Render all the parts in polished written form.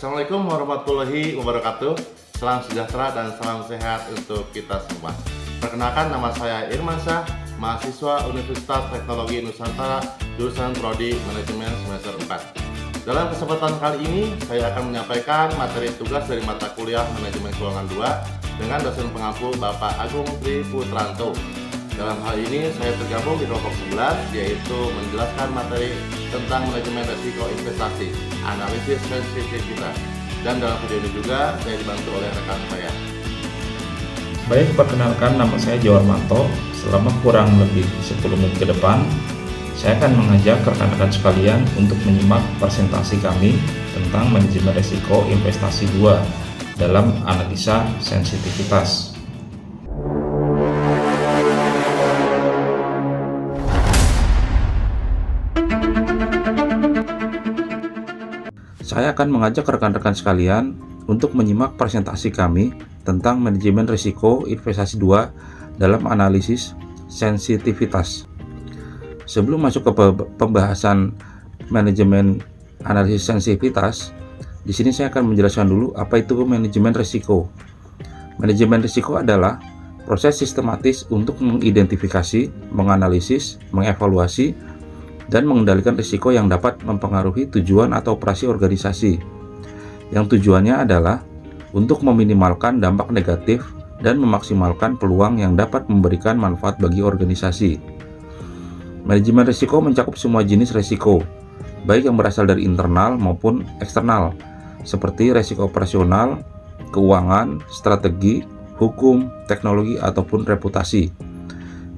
Assalamualaikum warahmatullahi wabarakatuh. Salam sejahtera dan salam sehat untuk kita semua. Perkenalkan, nama saya Irman Syah, mahasiswa Universitas Teknologi Nusantara, jurusan Prodi Manajemen semester 4. Dalam kesempatan kali ini, saya akan menyampaikan materi tugas dari mata kuliah Manajemen Keuangan 2 dengan dosen pengampu Bapak Agung Tri Putranto. Dalam hal ini, saya tergabung di kelompok 11, yaitu menjelaskan materi tentang manajemen risiko investasi, analisis sensitivitas. Dan dalam video ini juga, saya dibantu oleh rekan saya. Baik, perkenalkan, nama saya Jawarmanto. Selama kurang lebih 10 menit ke depan, saya akan mengajak rekan-rekan sekalian untuk menyimak presentasi kami tentang manajemen risiko investasi 2 dalam analisa sensitivitas. Saya akan mengajak rekan-rekan sekalian untuk menyimak presentasi kami tentang manajemen risiko investasi 2 dalam analisis sensitivitas. Sebelum masuk ke pembahasan manajemen analisis sensitivitas, di sini saya akan menjelaskan dulu apa itu manajemen risiko. Manajemen risiko adalah proses sistematis untuk mengidentifikasi, menganalisis, mengevaluasi, dan mengendalikan risiko yang dapat mempengaruhi tujuan atau operasi organisasi, yang tujuannya adalah untuk meminimalkan dampak negatif dan memaksimalkan peluang yang dapat memberikan manfaat bagi organisasi. Manajemen risiko mencakup semua jenis risiko, baik yang berasal dari internal maupun eksternal, seperti risiko operasional, keuangan, strategi, hukum, teknologi, ataupun reputasi.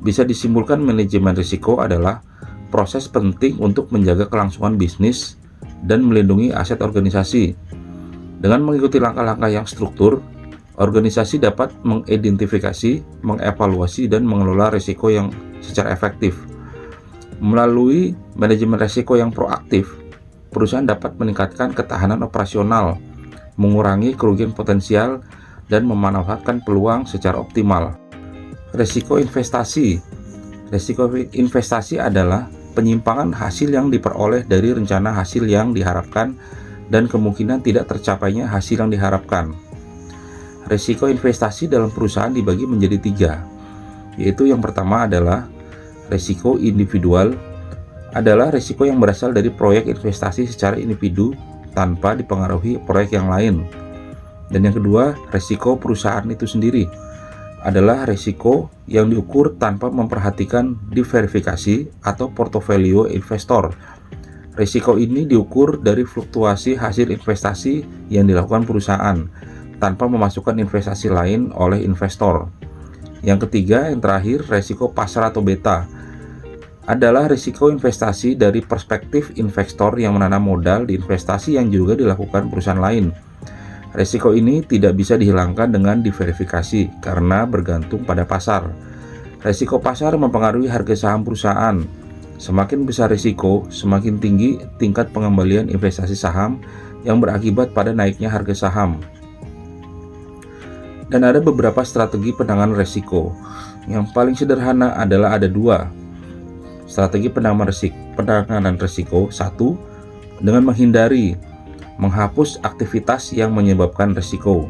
Bisa disimpulkan manajemen risiko adalah proses penting untuk menjaga kelangsungan bisnis dan melindungi aset organisasi. Dengan mengikuti langkah-langkah yang struktur, organisasi dapat mengidentifikasi, mengevaluasi, dan mengelola risiko yang secara efektif. Melalui manajemen risiko yang proaktif, perusahaan dapat meningkatkan ketahanan operasional, mengurangi kerugian potensial, dan memanfaatkan peluang secara optimal. Risiko investasi. Risiko investasi adalah penyimpangan hasil yang diperoleh dari rencana hasil yang diharapkan dan kemungkinan tidak tercapainya hasil yang diharapkan. Risiko investasi dalam perusahaan dibagi menjadi 3, yaitu yang pertama adalah risiko individual, adalah risiko yang berasal dari proyek investasi secara individu tanpa dipengaruhi proyek yang lain. Dan yang kedua, risiko perusahaan itu sendiri, adalah risiko yang diukur tanpa memperhatikan diverifikasi atau portofolio investor. Risiko ini diukur dari fluktuasi hasil investasi yang dilakukan perusahaan tanpa memasukkan investasi lain oleh investor. Yang ketiga, yang terakhir, risiko pasar atau beta, adalah risiko investasi dari perspektif investor yang menanam modal di investasi yang juga dilakukan perusahaan lain. Risiko ini tidak bisa dihilangkan dengan diverifikasi karena bergantung pada pasar. Risiko pasar mempengaruhi harga saham perusahaan. Semakin besar risiko, semakin tinggi tingkat pengembalian investasi saham yang berakibat pada naiknya harga saham. Dan ada beberapa strategi penanganan risiko. Yang paling sederhana adalah ada 2. Strategi penanganan risiko. 1. Dengan menghapus aktivitas yang menyebabkan risiko.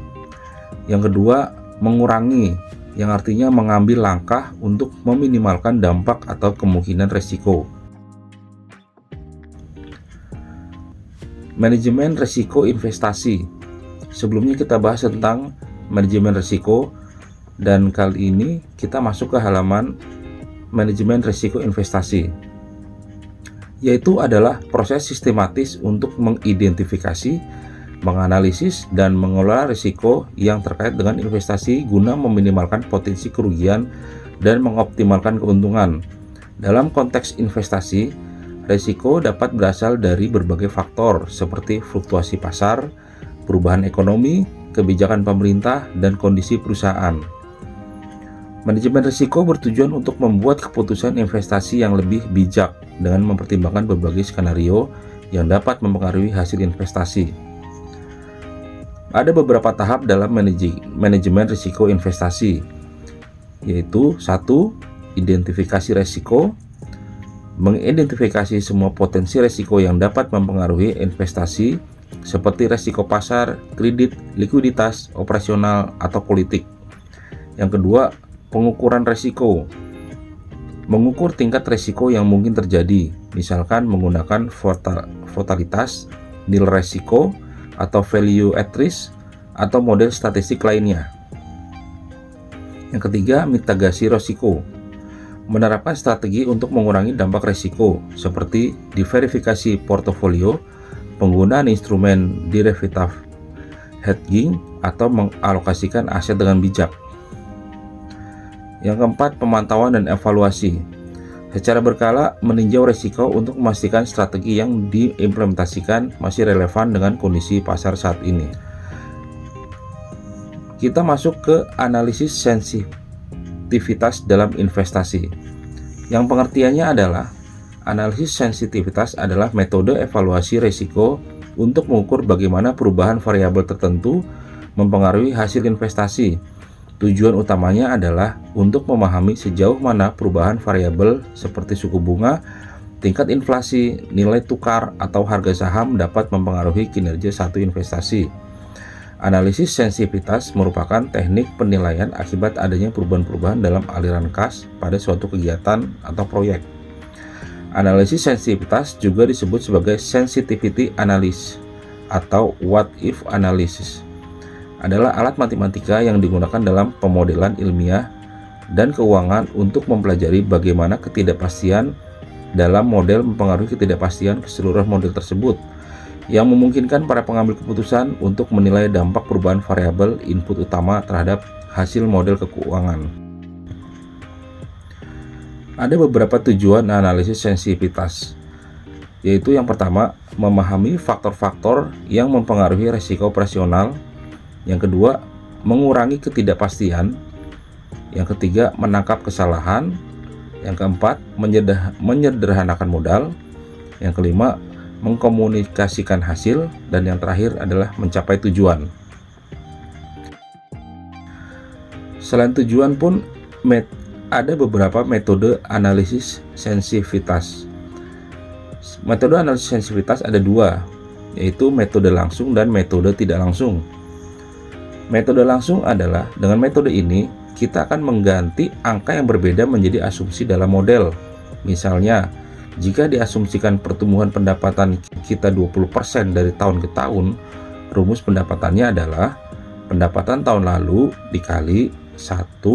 Yang kedua, mengurangi, yang artinya mengambil langkah untuk meminimalkan dampak atau kemungkinan risiko. Manajemen risiko investasi. Sebelumnya kita bahas tentang manajemen risiko, dan kali ini kita masuk ke halaman manajemen risiko investasi, yaitu adalah proses sistematis untuk mengidentifikasi, menganalisis, dan mengelola risiko yang terkait dengan investasi guna meminimalkan potensi kerugian dan mengoptimalkan keuntungan. Dalam konteks investasi, risiko dapat berasal dari berbagai faktor seperti fluktuasi pasar, perubahan ekonomi, kebijakan pemerintah, dan kondisi perusahaan. Manajemen risiko bertujuan untuk membuat keputusan investasi yang lebih bijak dengan mempertimbangkan berbagai skenario yang dapat mempengaruhi hasil investasi. Ada beberapa tahap dalam manajemen risiko investasi, yaitu 1. Identifikasi risiko. Mengidentifikasi semua potensi risiko yang dapat mempengaruhi investasi seperti resiko pasar, kredit, likuiditas, operasional, atau politik. Yang kedua, pengukuran resiko. Mengukur tingkat resiko yang mungkin terjadi, misalkan menggunakan volatilitas, nilai resiko, atau value at risk, atau model statistik lainnya. Yang ketiga, mitigasi risiko. Menerapkan strategi untuk mengurangi dampak risiko, seperti diverifikasi portofolio, penggunaan instrumen derivative hedging, atau mengalokasikan aset dengan bijak. Yang keempat, pemantauan dan evaluasi. Secara berkala meninjau risiko untuk memastikan strategi yang diimplementasikan masih relevan dengan kondisi pasar saat ini. Kita masuk ke analisis sensitivitas dalam investasi. Yang pengertiannya adalah analisis sensitivitas adalah metode evaluasi risiko untuk mengukur bagaimana perubahan variabel tertentu mempengaruhi hasil investasi. Tujuan utamanya adalah untuk memahami sejauh mana perubahan variabel seperti suku bunga, tingkat inflasi, nilai tukar, atau harga saham dapat mempengaruhi kinerja satu investasi. Analisis sensitivitas merupakan teknik penilaian akibat adanya perubahan-perubahan dalam aliran kas pada suatu kegiatan atau proyek. Analisis sensitivitas juga disebut sebagai sensitivity analysis atau what if analysis. Adalah alat matematika yang digunakan dalam pemodelan ilmiah dan keuangan untuk mempelajari bagaimana ketidakpastian dalam model mempengaruhi ketidakpastian keseluruhan model tersebut, yang memungkinkan para pengambil keputusan untuk menilai dampak perubahan variabel input utama terhadap hasil model keuangan. Ada beberapa tujuan analisis sensitivitas, yaitu yang pertama, memahami faktor-faktor yang mempengaruhi risiko operasional. Yang kedua, mengurangi ketidakpastian. Yang ketiga, menangkap kesalahan. Yang keempat, menyederhanakan modal. Yang kelima, mengkomunikasikan hasil. Dan yang terakhir adalah mencapai tujuan. Selain tujuan pun ada beberapa metode analisis sensitivitas. Metode analisis sensitivitas ada dua, yaitu metode langsung dan metode tidak langsung. Metode langsung adalah, dengan metode ini kita akan mengganti angka yang berbeda menjadi asumsi dalam model. Misalnya, jika diasumsikan pertumbuhan pendapatan kita 20% dari tahun ke tahun, rumus pendapatannya adalah pendapatan tahun lalu dikali 1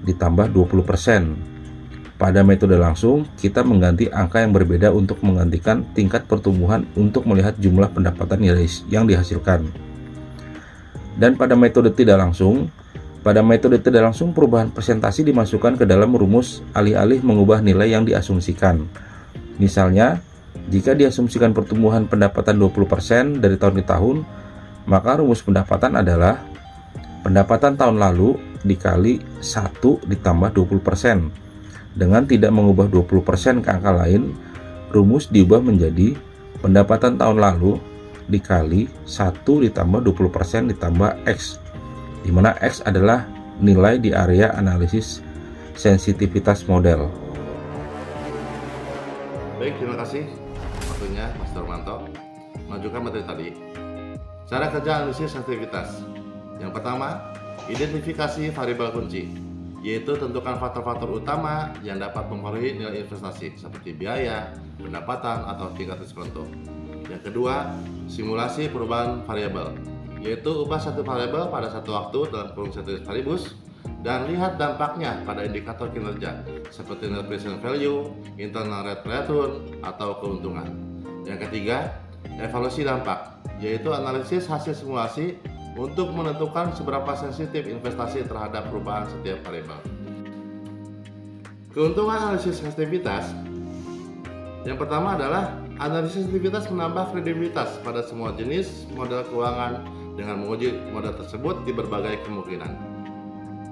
ditambah 20%. Pada metode langsung, kita mengganti angka yang berbeda untuk menggantikan tingkat pertumbuhan untuk melihat jumlah pendapatan yang dihasilkan. Dan pada metode tidak langsung, perubahan presentasi dimasukkan ke dalam rumus alih-alih mengubah nilai yang diasumsikan. Misalnya, jika diasumsikan pertumbuhan pendapatan 20% dari tahun ke tahun, maka rumus pendapatan adalah pendapatan tahun lalu dikali 1 ditambah 20%. Dengan tidak mengubah 20% ke angka lain, rumus diubah menjadi pendapatan tahun lalu dikali 1 ditambah 20% ditambah X, di mana X adalah nilai di area analisis sensitivitas model. Baik, terima kasih waktunya Mas Darmanto mengajukan materi tadi. Cara kerja analisis sensitivitas. Yang pertama, identifikasi variabel kunci, yaitu tentukan faktor-faktor utama yang dapat mempengaruhi nilai investasi seperti biaya, pendapatan, atau tingkat risiko. Yang kedua, simulasi perubahan variabel, yaitu ubah satu variabel pada satu waktu dalam kurun ceteris paribus dan lihat dampaknya pada indikator kinerja seperti net present value, internal rate of return, atau keuntungan. Yang ketiga, evaluasi dampak, yaitu analisis hasil simulasi untuk menentukan seberapa sensitif investasi terhadap perubahan setiap variabel. Keuntungan analisis sensitivitas. Yang pertama adalah analisis sensitivitas menambah kredibilitas pada semua jenis model keuangan dengan menguji model tersebut di berbagai kemungkinan.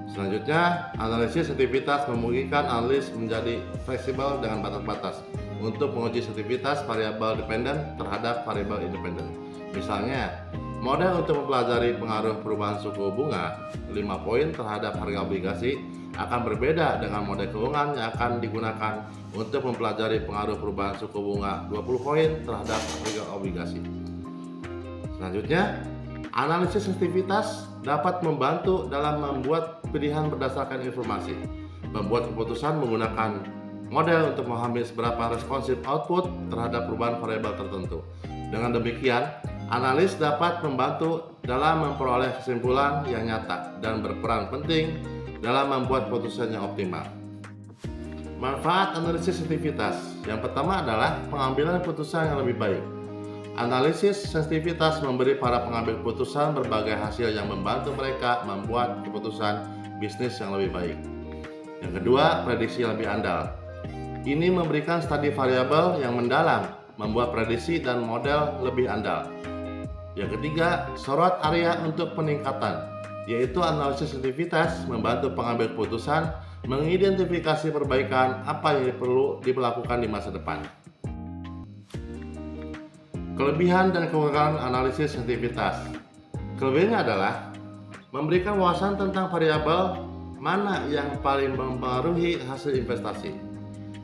Selanjutnya, analisis sensitivitas memungkinkan analis menjadi fleksibel dengan batas-batas untuk menguji sensitivitas variabel dependen terhadap variabel independen. Misalnya, model untuk mempelajari pengaruh perubahan suku bunga 5 poin terhadap harga obligasi akan berbeda dengan model keuangan yang akan digunakan untuk mempelajari pengaruh perubahan suku bunga 20 poin terhadap harga obligasi. Selanjutnya, analisis sensitivitas dapat membantu dalam membuat pilihan berdasarkan informasi, membuat keputusan menggunakan model untuk memahami seberapa responsif output terhadap perubahan variabel tertentu. Dengan demikian, analis dapat membantu dalam memperoleh kesimpulan yang nyata dan berperan penting dalam membuat keputusan yang optimal. Manfaat analisis sensitivitas yang pertama adalah pengambilan keputusan yang lebih baik. Analisis sensitivitas memberi para pengambil keputusan berbagai hasil yang membantu mereka membuat keputusan bisnis yang lebih baik. Yang kedua, prediksi yang lebih andal. Ini memberikan studi variabel yang mendalam, membuat prediksi dan model lebih andal. Yang ketiga, sorot area untuk peningkatan, yaitu analisis sensitivitas membantu pengambil keputusan mengidentifikasi perbaikan apa yang perlu dilakukan di masa depan. Kelebihan dan kekurangan analisis sensitivitas. Kelebihannya adalah memberikan wawasan tentang variabel mana yang paling mempengaruhi hasil investasi,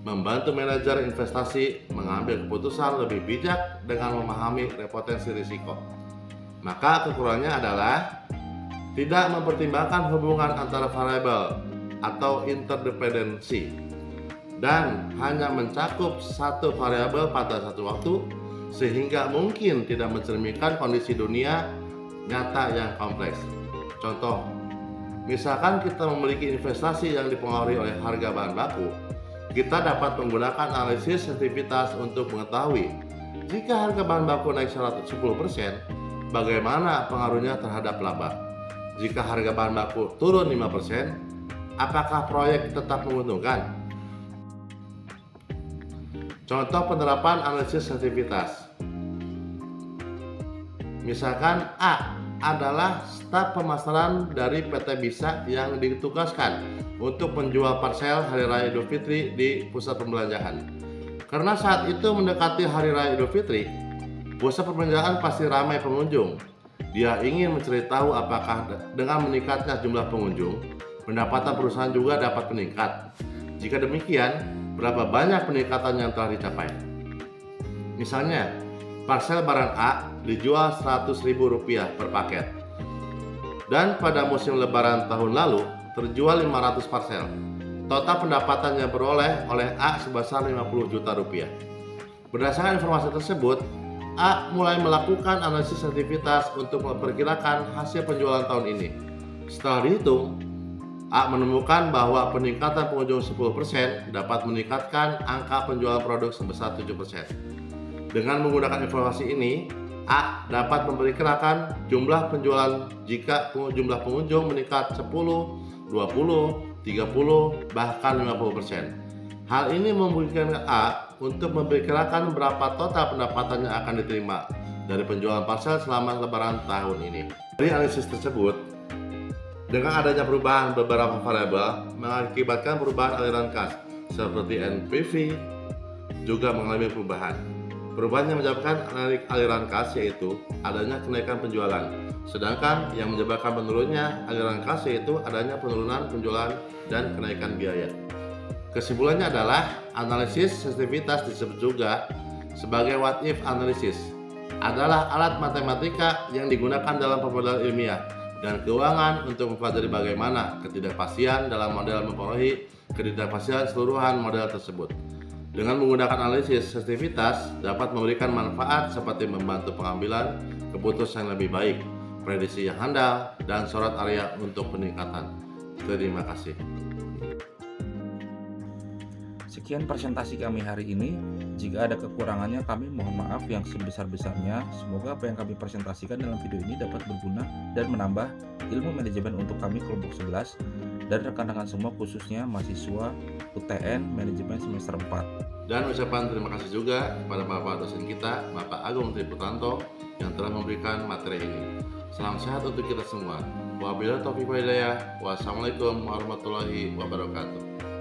membantu manajer investasi mengambil keputusan lebih bijak dengan memahami potensi risiko. Maka kekurangannya adalah tidak mempertimbangkan hubungan antara variabel atau interdependensi dan hanya mencakup satu variabel pada satu waktu, sehingga mungkin tidak mencerminkan kondisi dunia nyata yang kompleks. Contoh, misalkan kita memiliki investasi yang dipengaruhi oleh harga bahan baku, kita dapat menggunakan analisis sensitivitas untuk mengetahui jika harga bahan baku naik 10%, bagaimana pengaruhnya terhadap laba. Jika harga bahan baku turun 5%, apakah proyek tetap menguntungkan? Contoh penerapan analisis sensitivitas. Misalkan A adalah staf pemasaran dari PT Bisa yang ditugaskan untuk menjual parsel Hari Raya Idul Fitri di pusat perbelanjaan. Karena saat itu mendekati Hari Raya Idul Fitri, pusat perbelanjaan pasti ramai pengunjung. Dia ingin mencari tahu apakah dengan meningkatnya jumlah pengunjung, pendapatan perusahaan juga dapat meningkat. Jika demikian, berapa banyak peningkatan yang telah dicapai? Misalnya, parsel barang A dijual Rp100.000 per paket, dan pada musim lebaran tahun lalu terjual 500 parsel. Total pendapatan yang beroleh oleh A sebesar Rp50 juta. Berdasarkan informasi tersebut, A mulai melakukan analisis sensitivitas untuk memperkirakan hasil penjualan tahun ini. Setelah dihitung, A menemukan bahwa peningkatan pengunjung 10% dapat meningkatkan angka penjualan produk sebesar 7%. Dengan menggunakan informasi ini, A dapat memperkirakan jumlah penjualan jika jumlah pengunjung meningkat 10, 20, 30, bahkan 50%. Hal ini memungkinkan A untuk memperkirakan berapa total pendapatan yang akan diterima dari penjualan parsel selama lebaran tahun ini. Dari analisis tersebut, dengan adanya perubahan beberapa variabel mengakibatkan perubahan aliran kas, seperti NPV juga mengalami perubahan. Perubahan yang menyebabkan aliran kas yaitu adanya kenaikan penjualan, sedangkan yang menyebabkan menurunnya aliran kas yaitu adanya penurunan penjualan dan kenaikan biaya. Kesimpulannya adalah analisis sensitivitas disebut juga sebagai what if analysis, adalah alat matematika yang digunakan dalam pemodelan ilmiah dan keuangan untuk mempelajari bagaimana ketidakpastian dalam model mempengaruhi ketidakpastian seluruhan model tersebut. Dengan menggunakan analisis sensitivitas dapat memberikan manfaat seperti membantu pengambilan keputusan yang lebih baik, prediksi yang handal, dan sorot area untuk peningkatan. Terima kasih. Sekian presentasi kami hari ini. Jika ada kekurangannya, kami mohon maaf yang sebesar-besarnya. Semoga apa yang kami presentasikan dalam video ini dapat berguna dan menambah ilmu manajemen untuk kami kelompok 11 dan rekan-rekan semua, khususnya mahasiswa UTN Manajemen semester 4. Dan ucapan terima kasih juga kepada Bapak dosen kita, Bapak Agung Triputanto, yang telah memberikan materi ini. Salam sehat untuk kita semua. Wabillahi taufiq wal hidayah. Wassalamualaikum warahmatullahi wabarakatuh.